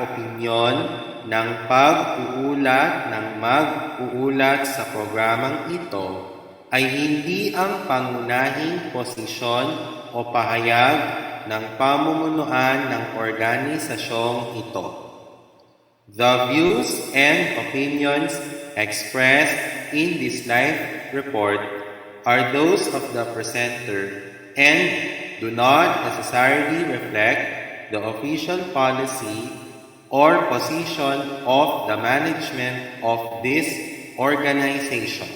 opinyon ng pag-uulat ng mag-uulat sa programang ito ay hindi ang pangunahing posisyon o pahayag ng pamumunuan ng organisasyong ito. The views and opinions expressed in this live report are those of the presenter and do not necessarily reflect the official policy or position of the management of this organization.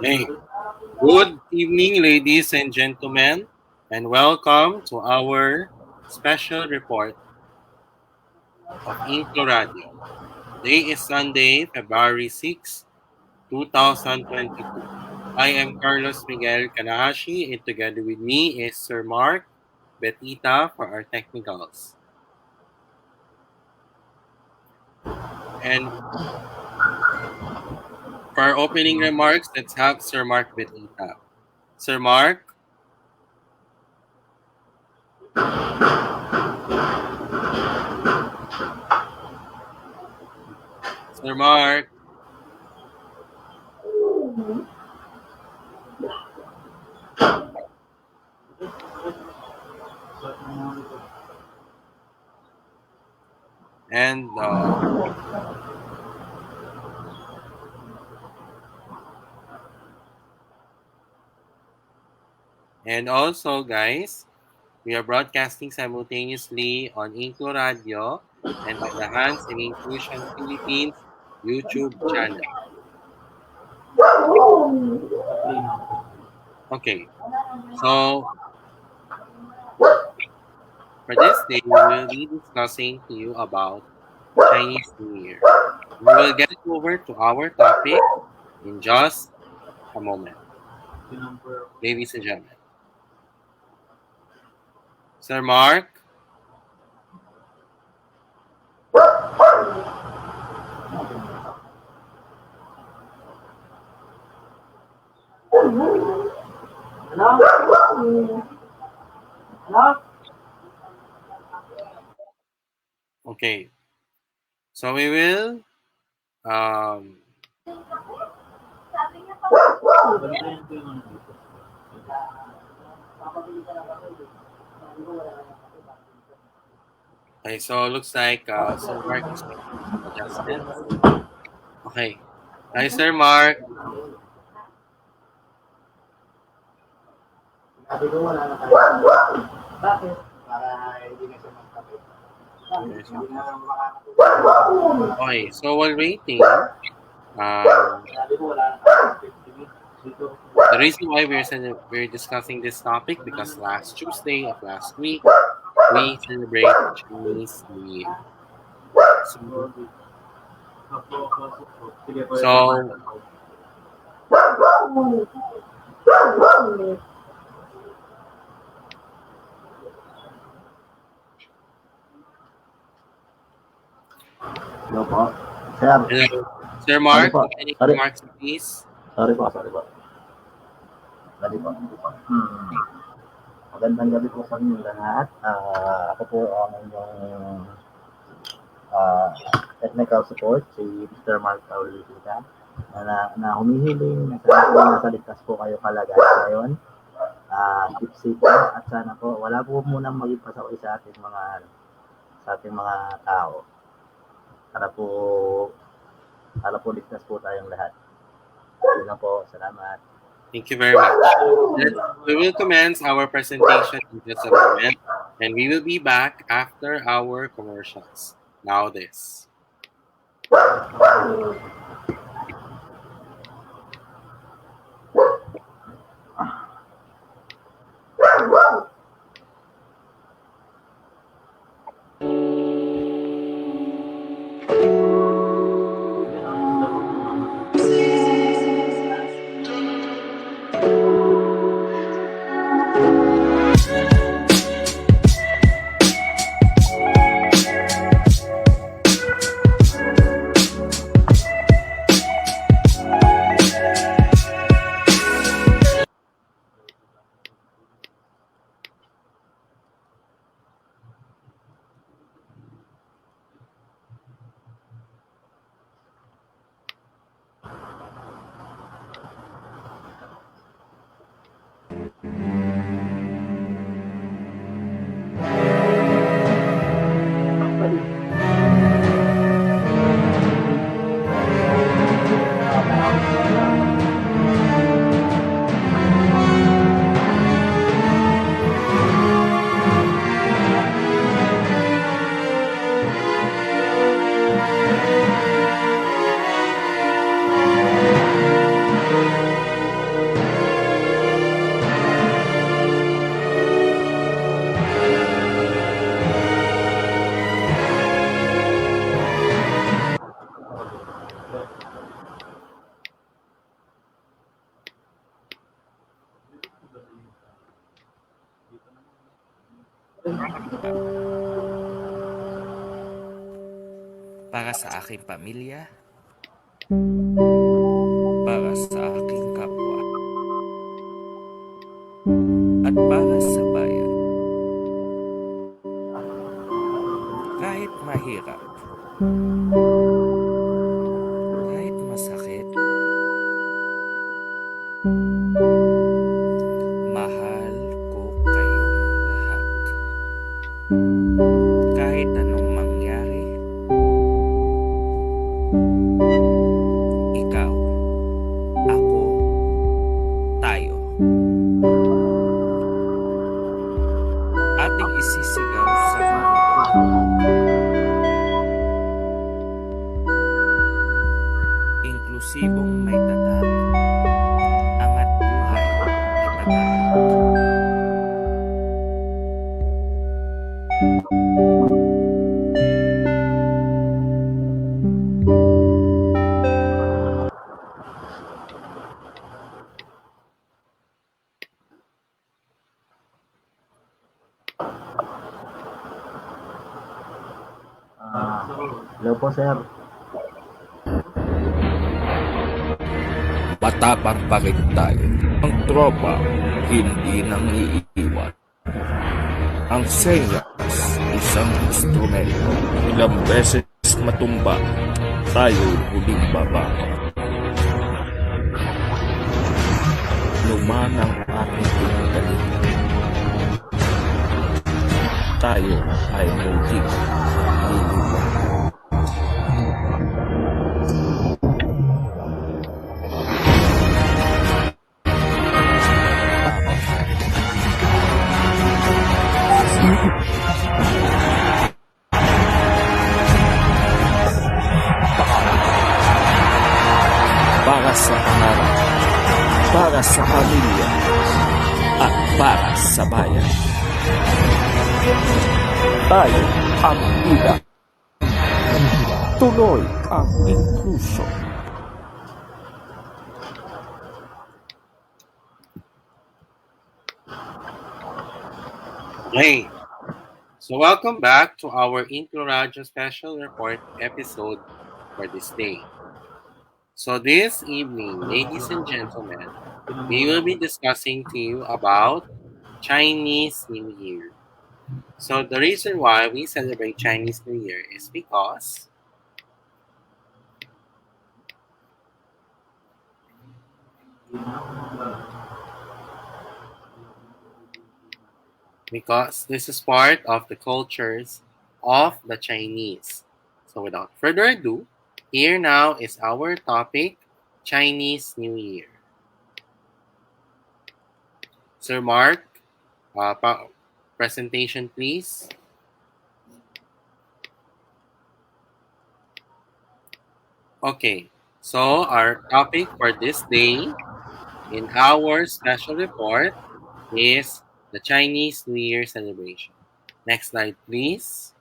Hey. Good evening, ladies and gentlemen, and welcome to our special report of InkluRadio. Today is Sunday, February 6, 2022. I am Carlos Miguel Kanahashi, and together with me is Sir Mark Betita for our technicals. And for our opening remarks, let's have Sir Mark Betita. Sir Mark? Sir Mark? And also, guys, we are broadcasting simultaneously on InkluRadio and on the Hands in Inclusion Pilipinas YouTube channel. Okay, so for this day, we will be discussing to you about Chinese New Year. We will get over to our topic in just a moment. Ladies and gentlemen. Sir Mark? Okay. So we will okay, so looks like Sir Mark is making adjustments. Okay. Hi, Sir Mark. Bakit? Para hindi na siya magkapit. Okay, so while waiting, the reason why we're discussing this topic because last Tuesday of last week we celebrate Chinese New Year. So Hello po. Sir. Hello. Sir Mark, any remarks please? Sorry po. Magandang gabi po sa inyo lahat. Ako po ang inyong technical support, si Mr. Mark na humihiling na sa ligtas po kayo kalagay ngayon. keep safe po at sana po wala po munang maging pasaway sa ating mga tao para po ligtas po tayong lahat. Yun lang po. Salamat. Thank you very much. We will commence our presentation in just a moment, and we will be back after our commercials. Now this. Para sa aking pamilya, para sa aking kapwa, at para sa bayan. Kahit mahirap, kahit masakit, mahal ko kayong lahat. Kahit anong mangyari, ikaw, ako, tayo. Ating isisigaw sa mundo. Inklusibong may tatak, angat buhay at tatak. Hello po, sir. Matapang pa rin tayo. Ang tropa, hindi nang iiwan. Ang senyas, isang instrumento. Ilang beses matumba, tayo huling babangon. Luman ang ating pinagalingan. Tayo ay muling liliwan. Para sa pangarap, para sa pamilya, at para sa bayan. Tayo ang ida. Tuloy ang inclusion. Hey, so welcome back to our InkluRadyo special report episode for this day. So this evening, ladies and gentlemen, we will be discussing to you about Chinese New Year. So the reason why we celebrate Chinese New Year is because because this is part of the cultures of the Chinese. So without further ado, here now is our topic, Chinese New Year. Sir Mark, presentation please. Okay, so our topic for this day in our special report is the Chinese New Year celebration. Next slide, please.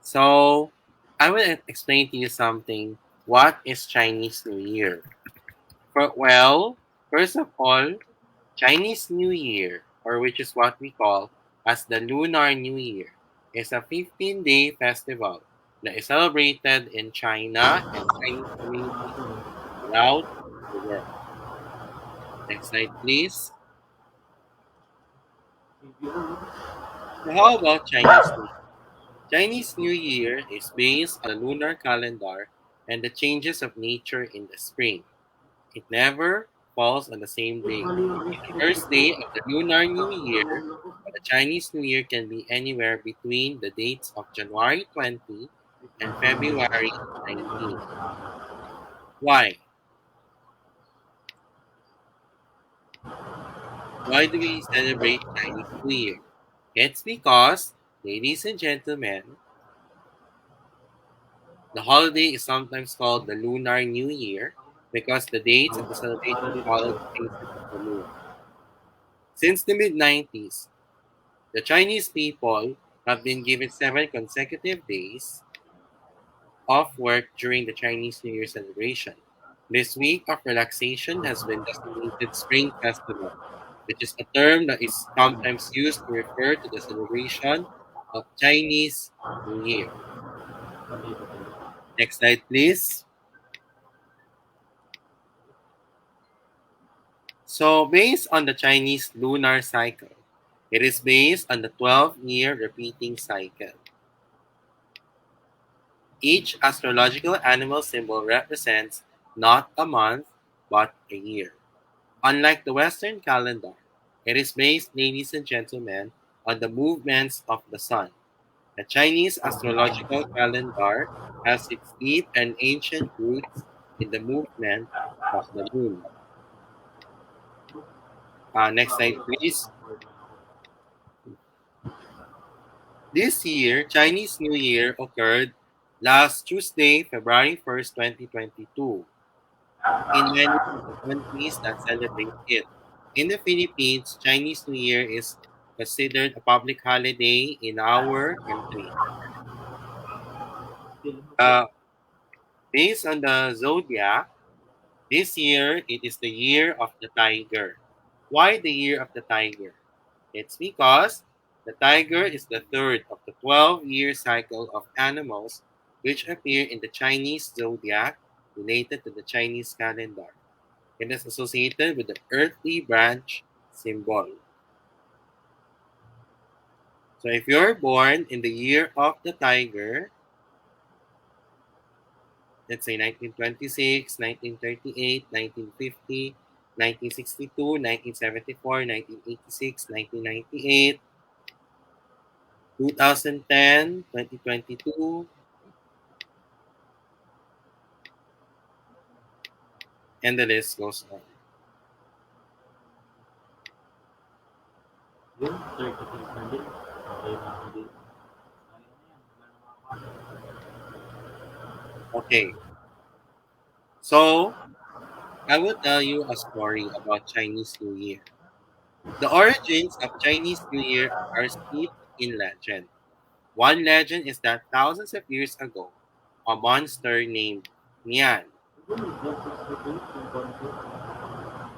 So, I will explain to you something. What is Chinese New Year? Well, first of all, Chinese New Year, or which is what we call as the Lunar New Year, is a 15-day festival that is celebrated in China and Chinese communities throughout the world. Next slide, please. So how about Chinese New Year? Chinese New Year is based on the lunar calendar and the changes of nature in the spring. It never falls on the same day. The first day of the Lunar New Year, the Chinese New Year can be anywhere between the dates of January 20 and February 19. Why? Why do we celebrate Chinese New Year? It's because, ladies and gentlemen, the holiday is sometimes called the Lunar New Year because the dates of the celebration follow the phases of the moon. Since the mid-90s, the Chinese people have been given 7 consecutive days off work during the Chinese New Year celebration. This week of relaxation has been designated Spring Festival, which is a term that is sometimes used to refer to the celebration of Chinese New Year. Next slide, please. So, based on the Chinese lunar cycle, it is based on the 12-year repeating cycle. Each astrological animal symbol represents not a month, but a year. Unlike the Western calendar, it is based, ladies and gentlemen, on the movements of the sun. The Chinese astrological calendar has its deep and ancient roots in the movement of the moon. Next slide, please. This year, Chinese New Year occurred last Tuesday, February 1st, 2022, in many countries that celebrate it. In the Philippines, Chinese New Year is considered a public holiday in our country. Uh, Based on the zodiac, this year it is the year of the tiger. Why the year of the tiger? It's because the tiger is the third of the 12-year cycle of animals which appear in the Chinese zodiac related to the Chinese calendar. It is associated with the earthly branch symbol. So if you're born in the year of the tiger, let's say 1926, 1938, 1950, 1962, 1974, 1986, 1998, 2010, 2022, and the list goes on. Okay, so I will tell you a story about Chinese New Year. The origins of Chinese New Year are steeped in legend. One legend is that thousands of years ago, a monster named Nian,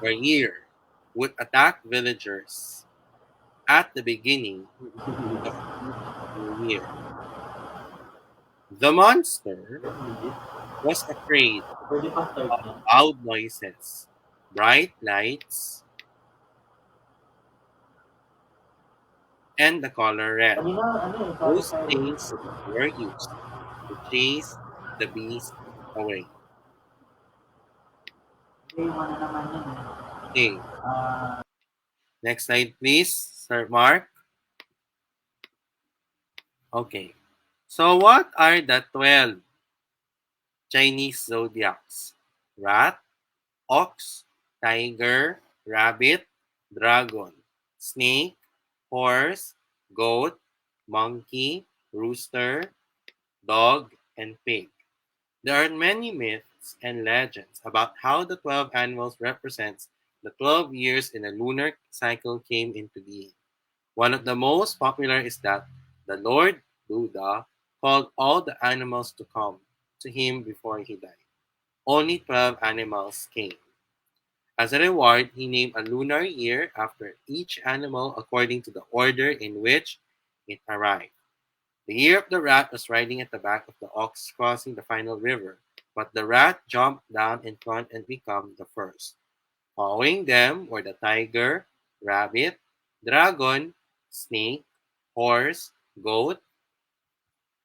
or Year, would attack villagers at the beginning of each new year. The monster was afraid of loud noises, bright lights, and the color red. Those things were used to chase the beast away. Okay, next slide, please, Sir Mark. Okay. So what are the 12 Chinese zodiacs? Rat, ox, tiger, rabbit, dragon, snake, horse, goat, monkey, rooster, dog, and pig. There are many myths and legends about how the 12 animals represents the 12 years in a lunar cycle came into being. One of the most popular is that the Lord Buddha called all the animals to come to him before he died. Only 12 animals came. As a reward, he named a lunar year after each animal according to the order in which it arrived. The year of the rat was riding at the back of the ox crossing the final river, but the rat jumped down in front and became the first. Following them were the tiger, rabbit, dragon, snake, horse, goat,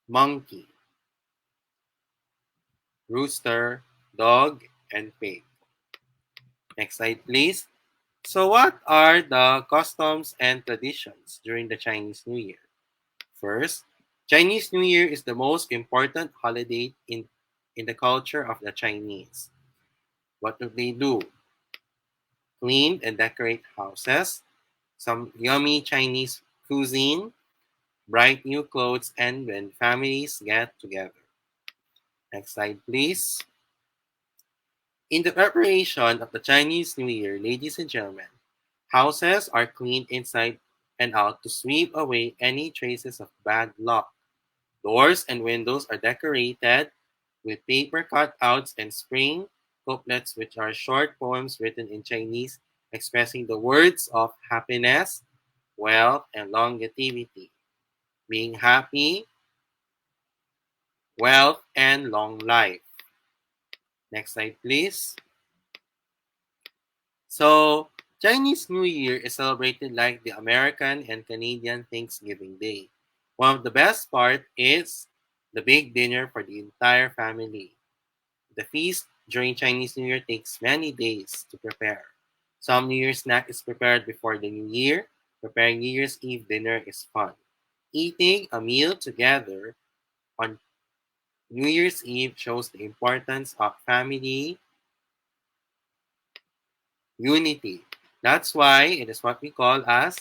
monkey, rooster, dog, and pig. Next slide, please. So, what are the customs and traditions during the Chinese New Year? First, Chinese New Year is the most important holiday in the culture of the Chinese. What do they do? Clean and decorate houses, some yummy Chinese cuisine, bright new clothes, and when families get together. Next slide, please. In the preparation of the Chinese New Year, ladies and gentlemen, houses are cleaned inside and out to sweep away any traces of bad luck. Doors and windows are decorated with paper cutouts and spring couplets, which are short poems written in Chinese expressing the words of happiness, wealth, and longevity. Being happy, wealth, and long life. Next slide, please. So, Chinese New Year is celebrated like the American and Canadian Thanksgiving Day. One of the best part is the big dinner for the entire family. The feast during Chinese New Year takes many days to prepare. Some New Year's snack is prepared before the New Year. Preparing New Year's Eve dinner is fun. Eating a meal together on New Year's Eve shows the importance of family unity. That's why it is what we call as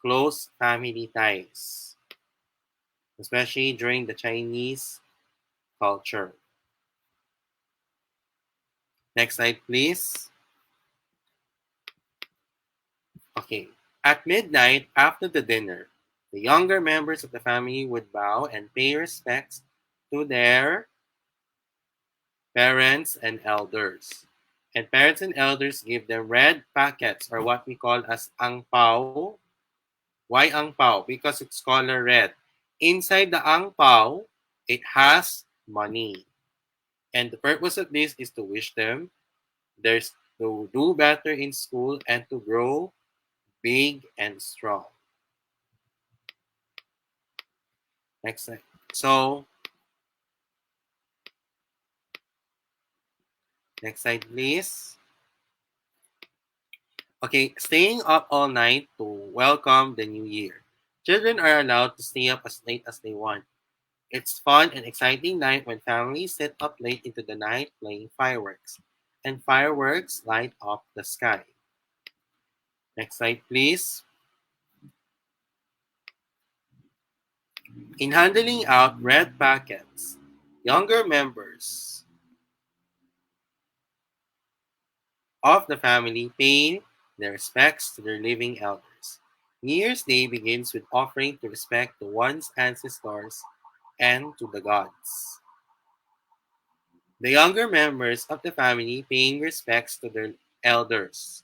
close family ties, especially during the Chinese culture. Next slide, please. Okay. At midnight, after the dinner, the younger members of the family would bow and pay respects to their parents and elders. And parents and elders give them red packets or what we call as ang pao. Why ang pao? Because it's color red. Inside the ang pao, it has money. And the purpose of this is to wish them there's to do better in school and to grow big and strong. Next slide. So, next slide, please. Okay, staying up all night to welcome the new year. Children are allowed to stay up as late as they want. It's fun and exciting night when families sit up late into the night playing fireworks. And fireworks light up the sky. Next slide, please. In handing out red packets, younger members of the family pay their respects to their living elders. New Year's Day begins with offering to respect to one's ancestors and to the gods. The younger members of the family paying respects to their elders.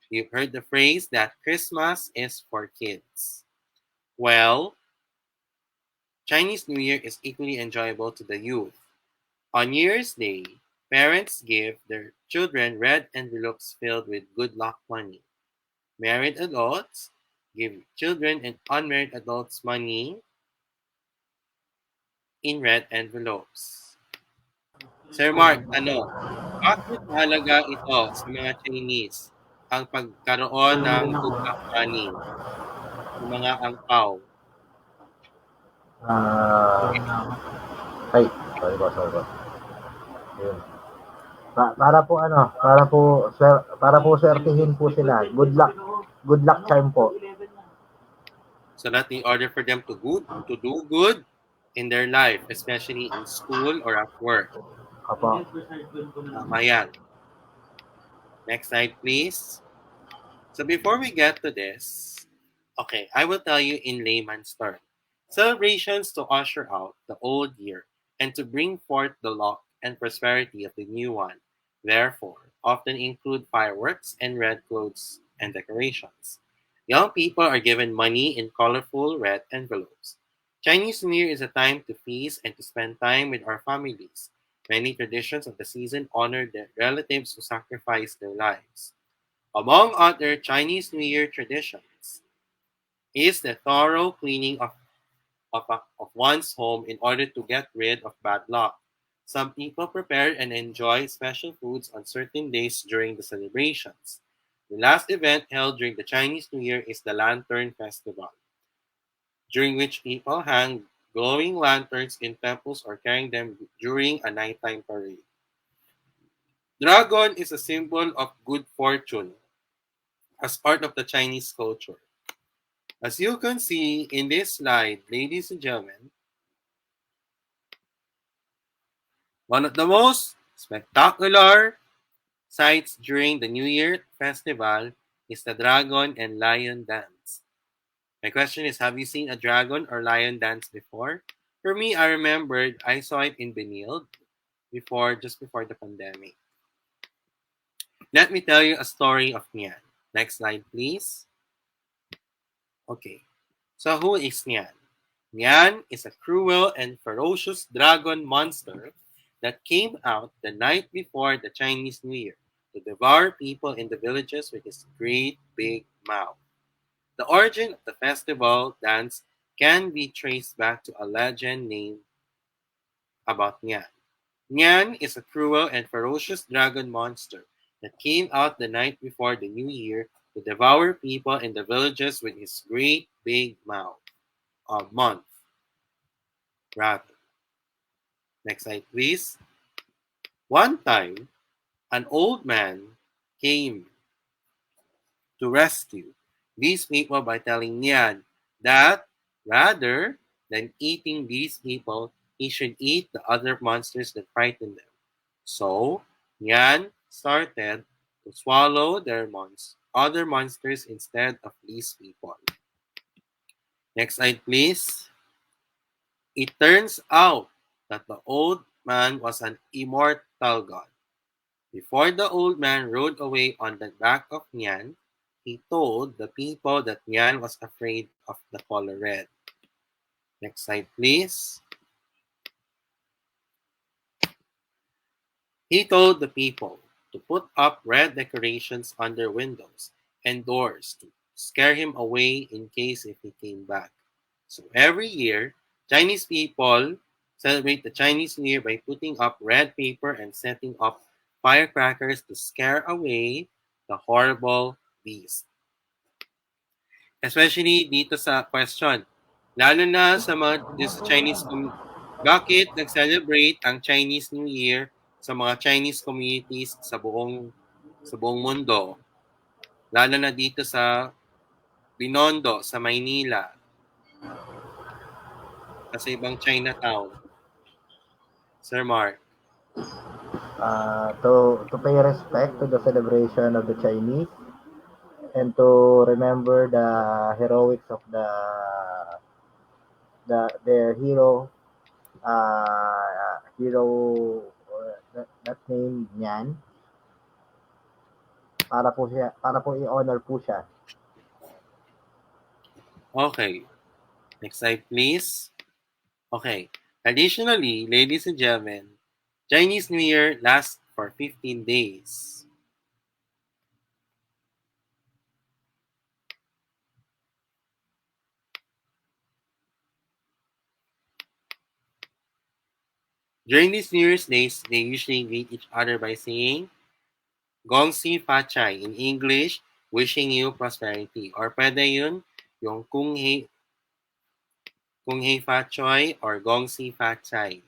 You've heard the phrase that Christmas is for kids. Well, Chinese New Year is equally enjoyable to the youth. On New Year's Day, parents give their children red envelopes filled with good luck money. Married adults give children and unmarried adults money in red envelopes. Sir Mark, bakit mahalaga ito sa mga Chinese ang pagkaroon ng good luck money, yung mga angpao? Ah, ay, sorry po. Yun. Para po ano, para po swertihin po sila. Good luck charm po. So that in order for them to do good in their life, especially in school or at work. Opo. Tama yan. Next slide, please. So before we get to this, okay, I will tell you in layman's terms. Celebrations to usher out the old year and to bring forth the luck and prosperity of the new one, therefore, often include fireworks and red clothes and decorations. Young people are given money in colorful red envelopes. Chinese New Year is a time to feast and to spend time with our families. Many traditions of the season honor their relatives who sacrificed their lives. Among other Chinese New Year traditions is the thorough cleaning of one's home in order to get rid of bad luck. Some people prepare and enjoy special foods on certain days during the celebrations. The last event held during the Chinese New Year is the Lantern Festival, during which people hang glowing lanterns in temples or carrying them during a nighttime parade. Dragon is a symbol of good fortune as part of the Chinese culture. As you can see in this slide, ladies and gentlemen, one of the most spectacular sights during the New Year festival is the dragon and lion dance. My question is, have you seen a dragon or lion dance before? For me, I remembered I saw it in Benilde just before the pandemic. Let me tell you a story of Nian. Next slide, please. Okay. So who is Nian? Nian is a cruel and ferocious dragon monster that came out the night before the Chinese New Year to devour people in the villages with his great big mouth. The origin of the festival dance can be traced back to a legend named about Nian. Nian is a cruel and ferocious dragon monster that came out the night before the New Year to devour people in the villages with his great big mouth. Month, rather. Next slide, please. One time, an old man came to rescue these people by telling Nian that rather than eating these people, he should eat the other monsters that frightened them. So, Nian started to swallow other monsters instead of these people. Next slide, please. It turns out that the old man was an immortal god. Before the old man rode away on the back of Nian, he told the people that Nian was afraid of the color red. Next slide, please. He told the people to put up red decorations on their windows and doors to scare him away in case if he came back. So every year, Chinese people celebrate the Chinese New Year by putting up red paper and setting up firecrackers to scare away the horrible beast. Especially dito sa question. Lalo na sa mga dito sa bakit nag-celebrate ang Chinese New Year sa mga Chinese communities sa buong mundo? Lalo na dito sa Binondo, sa Maynila, sa ibang Chinatown. Sir Mark. To pay respect to the celebration of the Chinese and to remember the heroics of their hero that name Nyan, para po i-honor po siya. Okay. Next slide, please. Okay. Additionally, ladies and gentlemen, Chinese New Year lasts for 15 days. During these New Year's days, they usually greet each other by saying Gong Si Fa Chai, in English, wishing you prosperity. Or pwede yun, yung Kung Hei Fa Choi or Gong Si Fa Chai.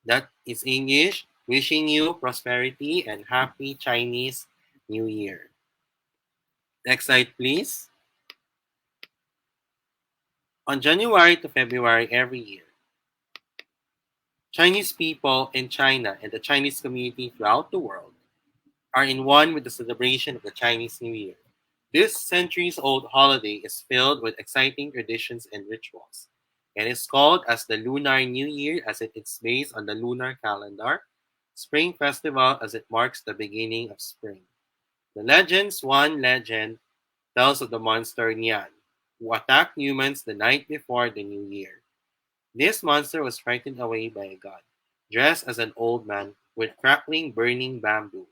That is English. Wishing you prosperity and happy Chinese New Year. Next slide, please. On January to February every year, Chinese people in China and the Chinese community throughout the world are in one with the celebration of the Chinese New Year. This centuries-old holiday is filled with exciting traditions and rituals, and is called as the Lunar New Year as it is based on the lunar calendar, Spring Festival as it marks the beginning of spring. One legend tells of the monster Nian, who attacked humans the night before the New Year. This monster was frightened away by a god, dressed as an old man with crackling burning bamboo.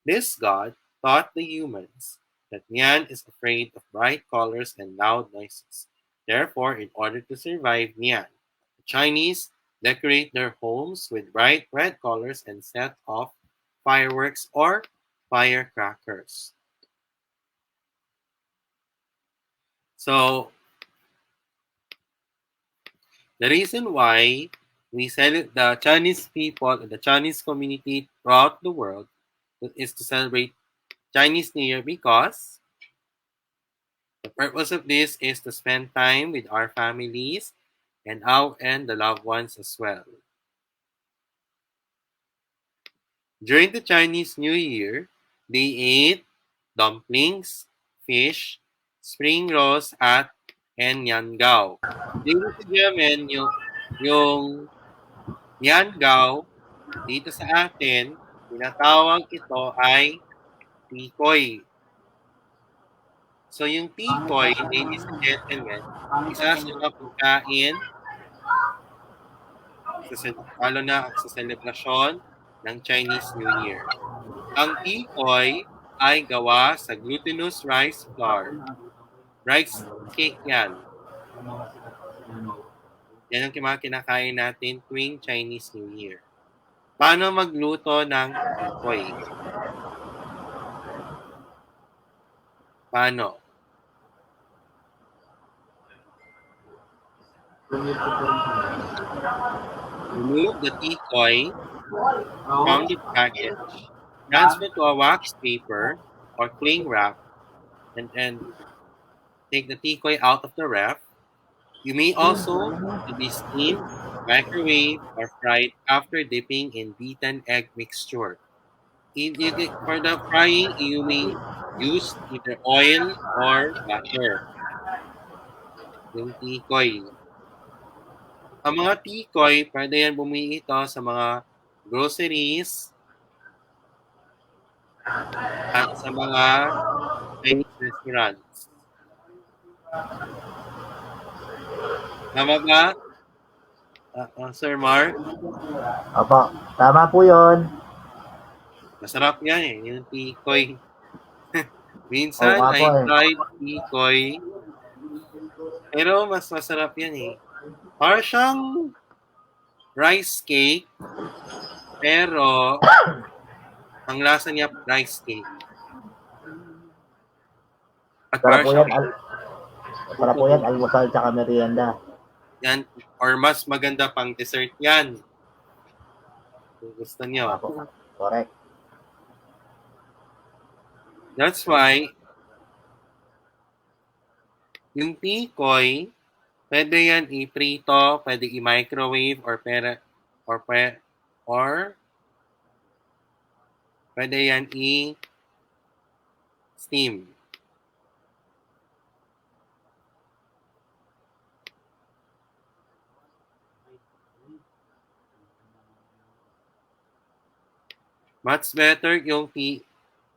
This god taught the humans that Nian is afraid of bright colors and loud noises. Therefore, in order to survive Nian, the Chinese decorate their homes with bright red colors and set off fireworks or firecrackers. So, the reason why we celebrate the Chinese people and the Chinese community throughout the world is to celebrate Chinese New Year because the purpose of this is to spend time with our families and the loved ones as well. During the Chinese New Year, they ate dumplings, fish, spring rolls and niangao. Ladies and gentlemen, yung niangao dito sa atin, tinatawag ito ay tikoy. So yung tikoy, ladies and gentlemen, isa sa mga pagkain lalo na sa selebrasyon ng Chinese New Year. Ang tikoy ay gawa sa glutinous rice flour. Rice cake yan. Yan ang mga kinakain natin tuwing Chinese New Year. Paano magluto ng tikoy? Paano? Remove the tikoy from the package. Transfer to a wax paper or cling wrap and then take the tikoy out of the wrap. You may also to be steamed, microwave, or fried after dipping in beaten egg mixture. For the frying, you may use either oil or butter. Yung tikoy. Ang mga tikoy, pwede yan bumili ito sa mga groceries at sa mga Chinese restaurants. Tama ba? Sir Mark? Opo, tama po yun. Masarap yan eh, yung tikoy. Minsan, Oo nga I po eh. tried tikoy. Pero mas masarap yan eh. Para siyang rice cake, pero ang lasa niya rice cake. At para siyang Para po yan, almusal tsaka merienda. yan, or mas maganda pang dessert yan. Kung gusto niyo. Correct. That's why, yung tikoy, pwede yan i-prito, pwede i-microwave, or pwede yan i-steam. Much better yung tea.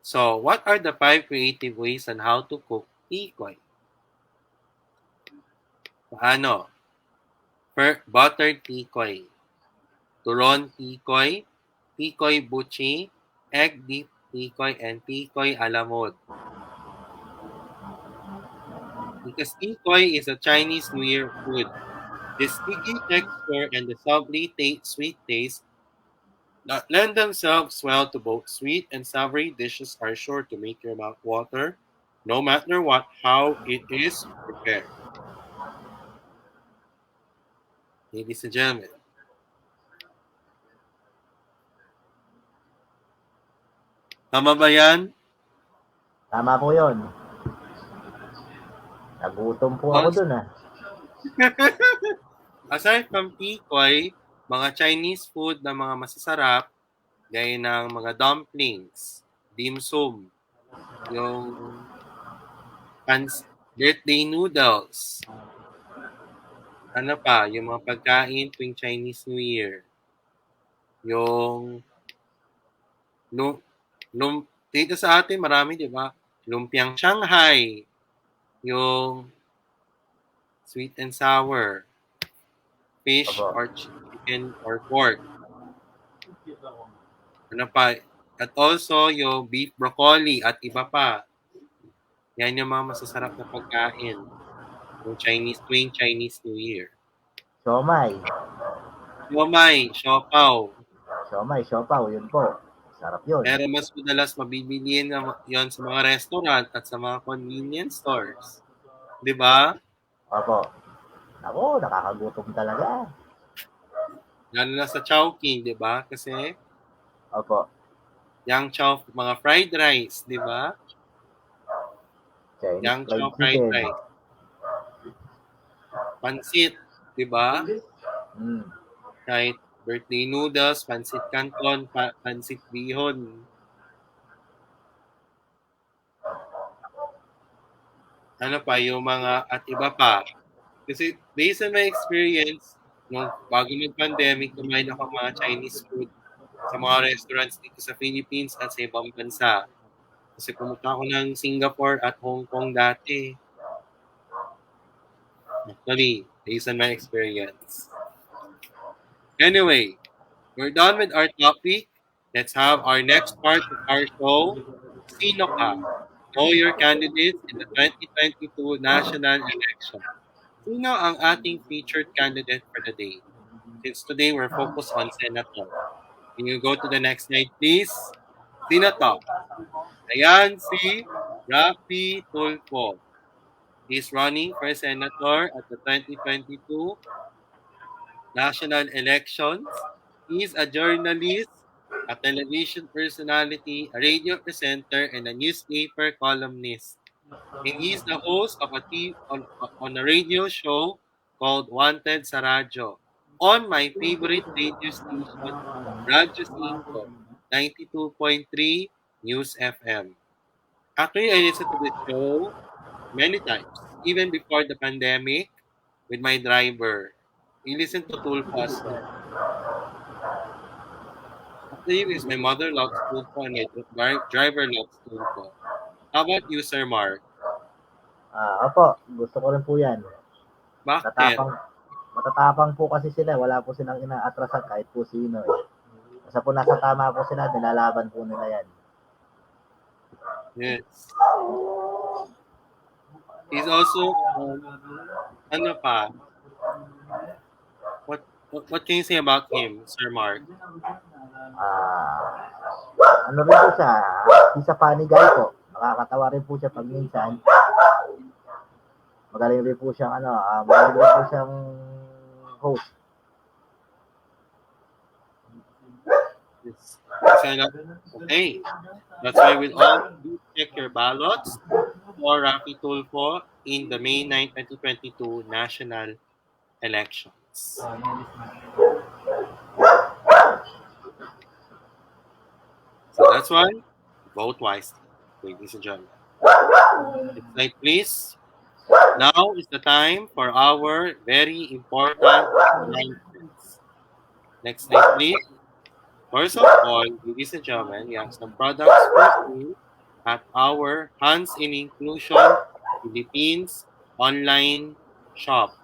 So, what are the 5 creative ways on how to cook tikoy? Paano? Buttered tikoy, turon tikoy, tikoy buchi, egg deep tikoy, and tikoy alamod. Because tikoy is a Chinese New Year food. The sticky texture and the sweet taste that lend themselves well to both sweet and savory dishes are sure to make your mouth water, no matter how it is prepared. ladies and gentlemen. Tama ba yan? Tama po yun. Nagutom po ako dun ah. Aside from tikoy, mga Chinese food na mga masasarap, gaya ng mga dumplings, dim sum, yung birthday noodles, ano pa, yung mga pagkain tuwing Chinese New Year, yung lum, lum, dito sa atin marami, di ba? Lumpiang Shanghai, yung sweet and sour, fish Opo. or chicken or pork. Ano pa? At also, yung beef broccoli at iba pa. Yan yung mga masasarap na pagkain yung tuwing Chinese New Year. Siomay. Siomay, siopaw. Siomay, siopaw, yun po. Sarap yun. Pero mas madalas mabibiliin yon sa mga restaurant at sa mga convenience stores. Di ba? Opo. Ako, nakakagutom talaga. Lalo na sa Chowking, di ba? Kasi Opo. yang chow, mga fried rice, di ba? Chinese Yang chow fried fried chicken. rice. Pansit, di ba? Mm. Kahit birthday noodles, pansit canton, pansit bihon. Ano pa, yung mga at iba pa. Kasi based on my experience, nung bago mag-pandemic, kumain ako ng mga Chinese food sa mga restaurants dito sa Philippines at sa ibang bansa. Kasi pumunta ako ng Singapore at Hong Kong dati. Actually, based on my experience. Anyway, we're done with our topic. Let's have our next part of our show. Sino ka? Know your candidates in the 2022 national election. Sino ang ating featured candidate for the day? Since today we're focused on Senator. Can you go to the next slide, please? Sino to? Ayan si Rafi Tulfo. He's running for Senator at the 2022 national elections. He's a journalist, a television personality, a radio presenter, and a newspaper columnist. And he's the host of on a radio show called Wanted sa Radyo on my favorite radio station, Radyo 5, 92.3 News FM. Actually, I listened to this show many times, even before the pandemic, with my driver. We listened to Tulfo as well. Actually, because my mother loves Tulfo and my driver loves Tulfo. How about you, Sir Mark? Opo, gusto ko rin po yan. Bakit? Matatapang po kasi sila. Wala po silang inaatrasan kahit po sino eh. Basta po nasa tama po sila, nilalaban po nila yan. Yes. He's also, ano pa? What can you say about him, Sir Mark? Ano rin po siya, he's a funny guy po. Nakakatawa rin po siya pag minsan. Magaling rin po siyang host. Yes. Okay. That's why we'll all check your ballots for Rafi Tulfo in the May 9, 2022 national elections. So that's why, vote wisely, ladies and gentlemen. Next slide, please. Now is the time for our very important announcements. Next slide, please. First of all, ladies and gentlemen, we have some products for sale at our Hands in Inclusion Philippines online shop.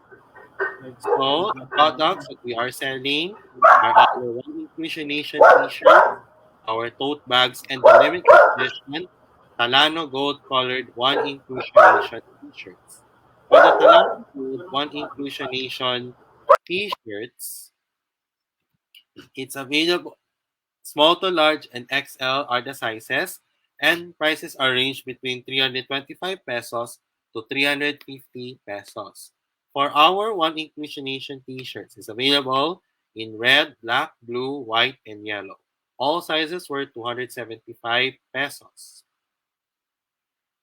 So, the products that we are selling are our One Inclusion Nation t-shirts, our tote bags, and the limited edition Talano Gold Colored One Inclusion Nation t-shirts. For the Talano Gold One Inclusion Nation t-shirts, it's available. Small to large and XL are the sizes, and prices are ranged between 325 pesos to 350 pesos. For our One Inclusion Nation t-shirts, is available in red, black, blue, white, and yellow. All sizes were 275 pesos.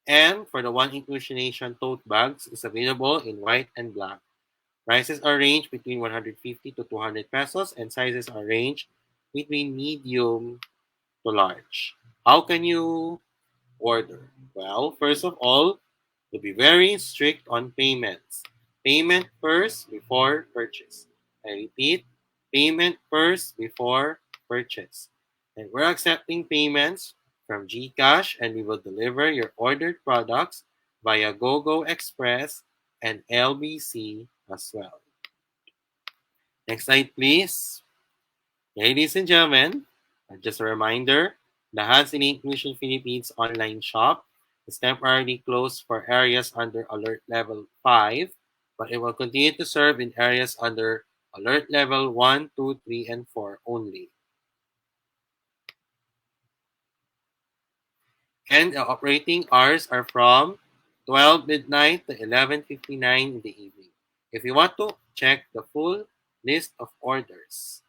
And for the One Inclusion Nation tote bags, is available in white and black. Prices are ranged between 150 to 200 pesos and sizes are ranged between medium to large. How can you order? Well, first of all, to be very strict on payments. Payment first before purchase. I repeat, payment first before purchase. And we're accepting payments from GCash and we will deliver your ordered products via GoGo Express and LBC as well. Next slide, please. Ladies and gentlemen, just a reminder, the HNI Inclusion Philippines online shop is temporarily closed for areas under Alert Level 5, but it will continue to serve in areas under Alert Level 1, 2, 3, and 4 only. And the operating hours are from 12 midnight to 11:59 in the evening. If you want to check the full list of orders,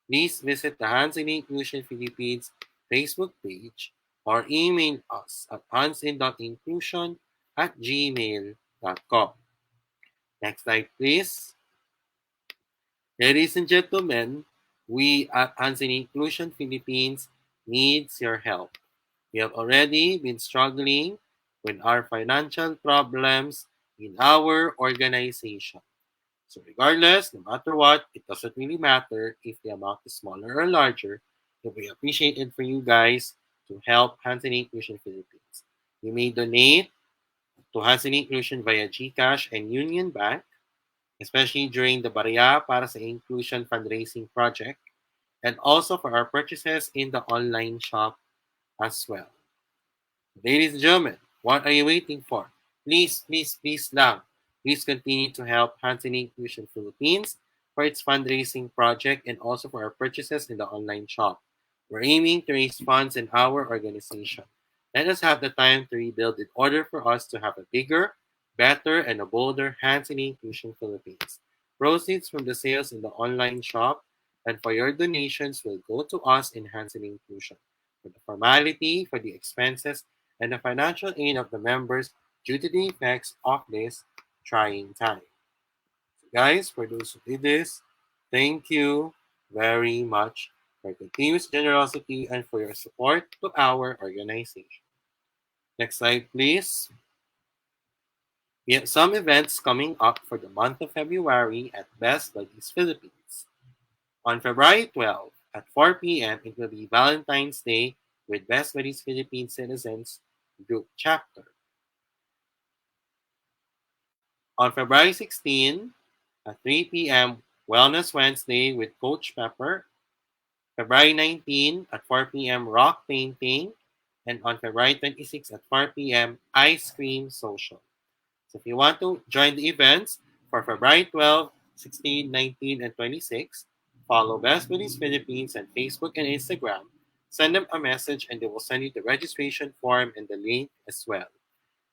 please visit the Hansen Inclusion Philippines Facebook page or email us at hansen.inclusion@gmail.com. Next slide, please. Ladies and gentlemen, we at Hansen Inclusion Philippines needs your help. We have already been struggling with our financial problems in our organization. So regardless, no matter what, it doesn't really matter if the amount is smaller or larger. It will be appreciated for you guys to help Hansen Inclusion Philippines. You may donate to Hansen Inclusion via GCash and Union Bank, especially during the Barya para sa Inclusion fundraising project, and also for our purchases in the online shop as well. Ladies and gentlemen, what are you waiting for? Please, please, please lang. Please continue to help Hansen Inclusion Philippines for its fundraising project and also for our purchases in the online shop. We're aiming to raise funds in our organization. Let us have the time to rebuild in order for us to have a bigger, better, and a bolder Hansen Inclusion Philippines. Proceeds from the sales in the online shop and for your donations will go to us in Hansen Inclusion. For the formality, for the expenses, and the financial aid of the members due to the effects of this trying time. So guys, for those who did this, thank you very much for your continuous generosity and for your support to our organization. Next slide, please. We have some events coming up for the month of February at Best Buddies Philippines. On February 12 at 4 p.m., it will be Valentine's Day with Best Buddies Philippines Citizens Group Chapter. On February 16 at 3 p.m., Wellness Wednesday with Coach Pepper. February 19 at 4 p.m., Rock Painting. And on February 26 at 4 p.m., Ice Cream Social. So if you want to join the events for February 12, 16, 19, and 26, follow Best Buddies Philippines on Facebook and Instagram. Send them a message and they will send you the registration form and the link as well.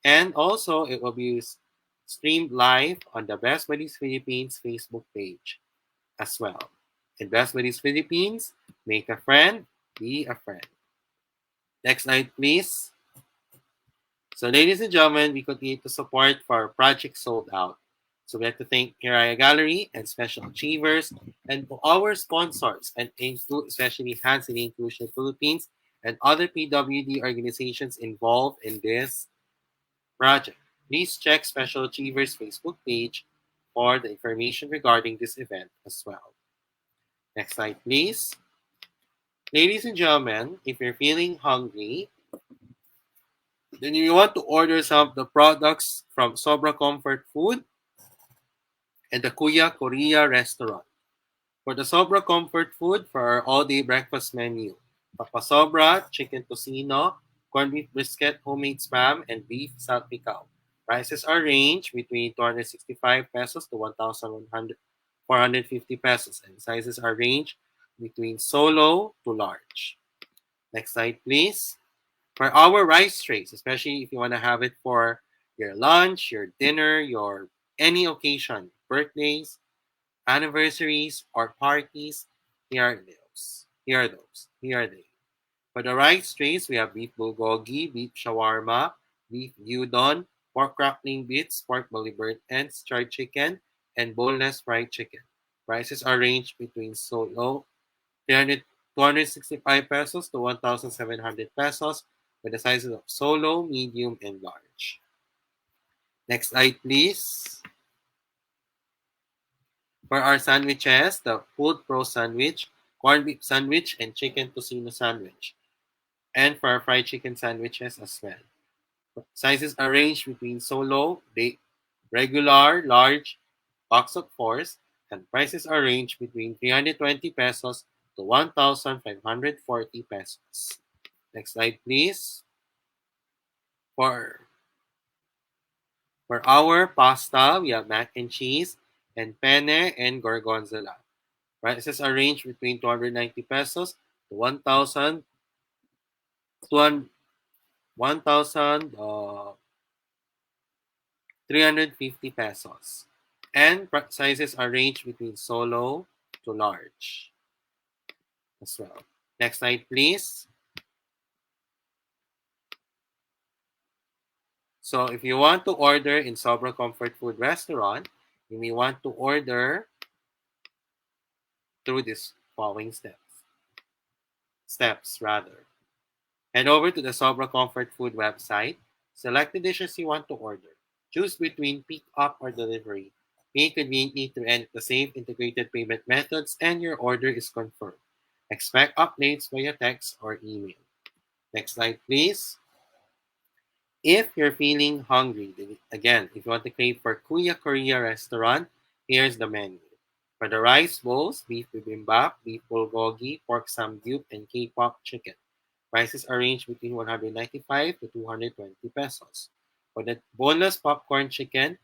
And also, it will be streamed live on the Best Buddies Philippines Facebook page as well. In Best Buddies Philippines, make a friend, be a friend. Next slide, please. So, ladies and gentlemen, we continue to support for our project Sold Out. So, we have to thank Hiraya Gallery and Special Achievers and our sponsors, and especially Hansen Inclusion Philippines and other PWD organizations involved in this project. Please check Special Achievers Facebook page for the information regarding this event as well. Next slide, please. Ladies and gentlemen, if you're feeling hungry, then you want to order some of the products from Sobra Comfort Food and the Kuya Korea restaurant. For the Sobra Comfort Food, for our all-day breakfast menu, Papa Sobra, chicken tocino, corned beef brisket, homemade spam, and beef salpicao. Prices are range between 265 pesos to 1,450 pesos, and sizes are range between solo to large. Next slide, please. For our rice trays, especially if you want to have it for your lunch, your dinner, your any occasion, birthdays, anniversaries, or parties. Here are those. Here are those. Here are they. For the rice trays, we have beef bulgogi, beef shawarma, beef gyudon, pork crackling bits, pork belly burnt ends, charred chicken, and boneless fried chicken. Prices are ranged between solo 300, 265 pesos to 1,700 pesos with the sizes of solo, medium, and large. Next slide, please. For our sandwiches, the Food Pro sandwich, corned beef sandwich, and chicken tocino sandwich. And for our fried chicken sandwiches as well. Sizes are ranged between solo, regular, large, box of fours, and prices are ranged between 320 pesos to 1,540 pesos. Next slide, please. For our pasta, we have mac and cheese and penne and gorgonzola. Prices are ranged between 290 pesos to 1,350 pesos. And sizes are ranged between solo to large as well. Next slide, please. So if you want to order in Sobra Comfort Food Restaurant, you may want to order through these following steps. Head over to the Sobra Comfort Food website. Select the dishes you want to order. Choose between pick up or delivery. Pay conveniently through any of the same integrated payment methods and your order is confirmed. Expect updates via text or email. Next slide, please. If you're feeling hungry, again, if you want to crave for Kuya Korea restaurant, here's the menu. For the rice bowls, beef bibimbap, beef bulgogi, pork samgyup, and K-pop chicken. Prices are ranged between 195 to 220 pesos. For the boneless popcorn chicken,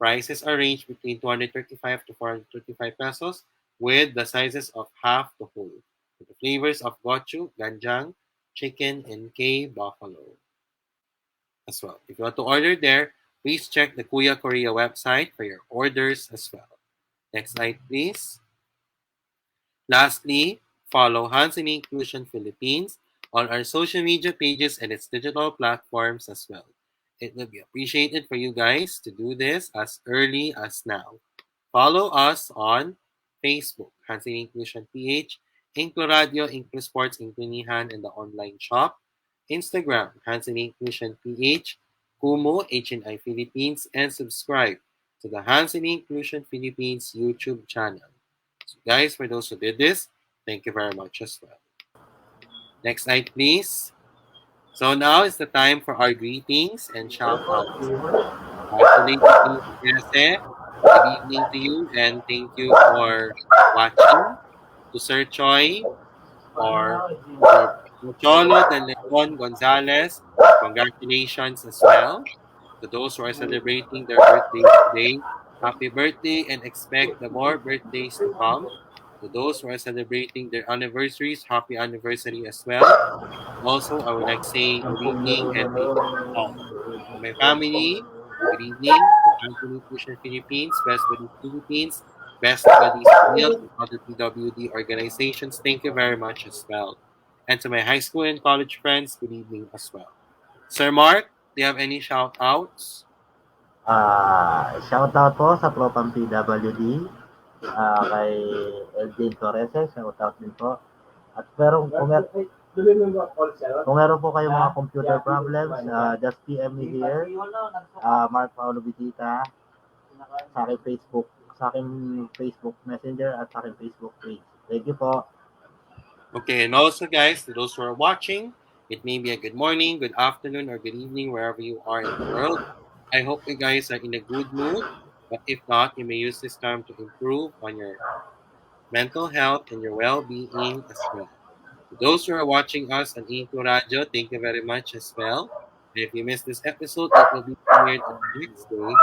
prices are ranged between 235 to 435 pesos with the sizes of half to whole. With the flavors of gochu, ganjang, chicken, and K buffalo as well. If you want to order there, please check the Kuya Korea website for your orders as well. Next slide, please. Lastly, follow Hansen Inclusion Philippines on our social media pages and its digital platforms as well. It will be appreciated for you guys to do this as early as now. Follow us on Facebook, Hansen Inclusion PH, InkluRadio, InkluSports, InkluNihan, and the online shop. Instagram, Hansen Inclusion PH, Kumu, HNI Philippines, and subscribe to the Hansen Inclusion Philippines YouTube channel. So guys, for those who did this, thank you very much as well. Next slide, please. So now is the time for our greetings and shout outs. To Lady Jesse, good evening to you and thank you for watching. To Sir Choi or Cholo de Leon Gonzalez, congratulations as well. To those who are celebrating their birthdays today, happy birthday and expect the more birthdays to come. To those who are celebrating their anniversaries, happy anniversary as well. Also, I would like to say good evening and thank you to all. To my family, good evening. To Anthony Inclusion Philippines, Best Buddies Philippines, Best Buddies Meals, and other PWD organizations, thank you very much as well. And to my high school and college friends, good evening as well. Sir Mark, do you have any shout outs? Shoutout po sa Tropang PWD, kay Eldin Torres, shoutout din po. At pero kung meron po kayong mga computer problems, just PM me here, Mark Paulo Bitita, sa aking Facebook Messenger at sa aking Facebook page. Thank you po. Okay, and also guys, to those who are watching, it may be a good morning, good afternoon, or good evening wherever you are in the world. I hope you guys are in a good mood, but if not, you may use this time to improve on your mental health and your well-being as well. To those who are watching us on InkluRadyo, thank you very much as well. And if you missed this episode, it will be premiered on the next day.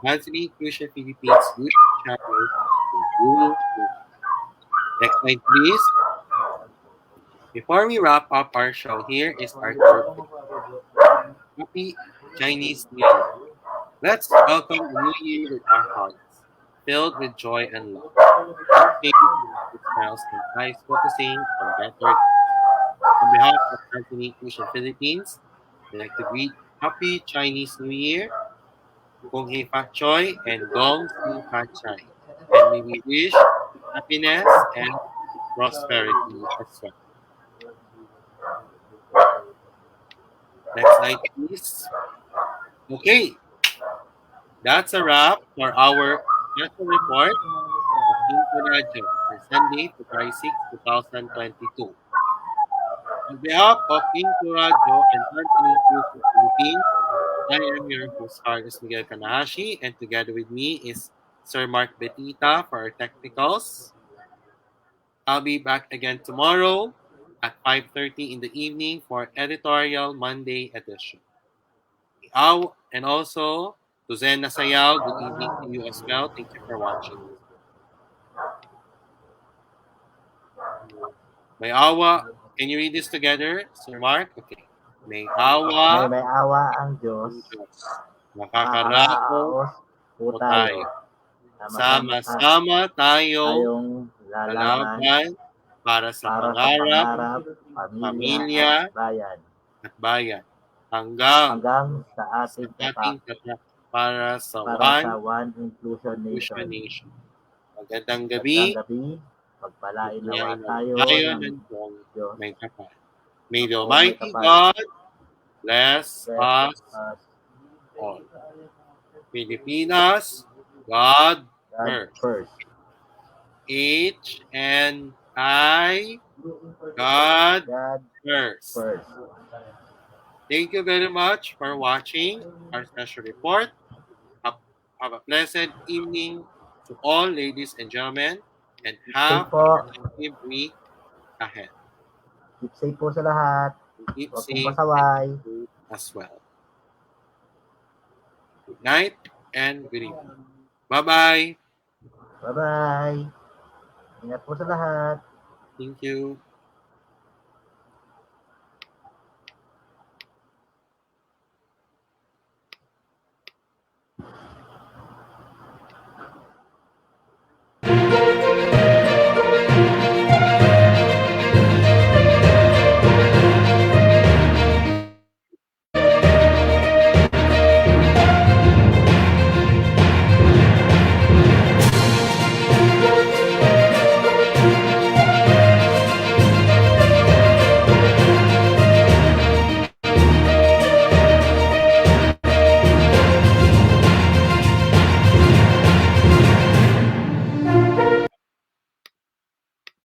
Monthly Inclusion Philippines YouTube channel. Next slide, please. Before we wrap up our show, here is our corporate. Happy Chinese New Year. Let's welcome the new year with our hearts, filled with joy and love. Each day with smiles and eyes focusing on better. On behalf of HNI Inclusion Philippines, I'd like to greet Happy Chinese New Year, Kung Hei Fat Choi, and Gong Si Fat Chai. And may we wish happiness and prosperity as well. Next slide, please. Okay, that's a wrap for our special report of InkluRadyo for Sunday, February 6, 2022. On behalf of InkluRadyo and Anthony Inclusion Philippines, I am your host, Carlos Miguel Kanahashi, and together with me is Sir Mark Betita for our technicals. I'll be back again tomorrow at 5:30 in the evening for Editorial Monday edition. And also to Zen Nasayaw, good evening to you as well. Thank you for watching. May awa, can you read this together, Sir Mark? Okay. May awa May awa ang Diyos. ng Diyos. Makakaraos Makakaraos po po tayo. tayo. Sama-sama tayong Tayong lalaban lalaban para sa para sa pangarap, pangarap, pamilya, pamilya at bayan. at bayan. Hanggang Hanggang sa sa ating ating para sa para sa One One Inclusion Inclusion Nation. Nation. Magandang Magandang gabi. gabi, pagpalain nawa Pagpalain tayo tayo ng ng Diyos Diyos. may kapal. May the Ako may Almighty kapal. God bless Bless us us all. Pilipinas, God God first. first. HNI, God God first. first. Thank you very much for watching our special report. Have a pleasant evening to all, ladies and gentlemen, and have a po. productive week ahead. Keep safe po sa lahat. Keep Huwag pong safe pasaway. as well. Good night and good evening. Bye-bye. Bye-bye. Ingat po sa lahat. Thank you.